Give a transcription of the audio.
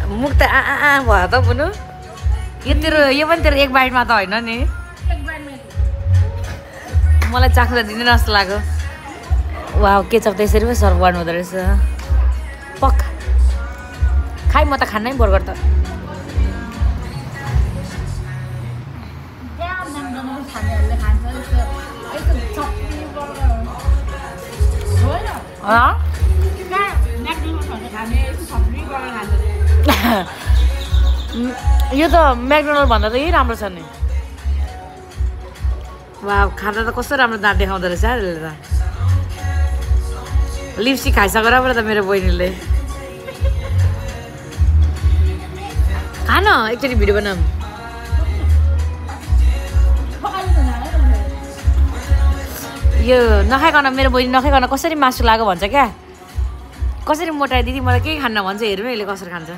मुख त भयो त बुनु यो पनि तेरो एक बाइटमा त होइन नि मलाई चाख्न दिँदैन जस्तो लाग्यो वाह केचप त यसरी पो सर्भ गर्नु हुँदो रहेछ पक्का खाइ म त खान्नै बर्गर त यो त म्याकडोनल्ड भन्दा त यही राम्रो छ नि वाह खाँदा त कस्तो राम्रो दाँत देखाउँदो रहेछ यसले त लिप्स्टिक खाइसकेर पो त मेरो बहिनीले खान एकचोटि भिडियो बनाऊँ यो नखाइकन मेरो बहिनी नखाइकन कसरी मासु लाग्यो भन्छ क्या कसरी मोटाए दिदी मलाई केही खान्न भन्छ हेरौँ यसले कसरी खान्छ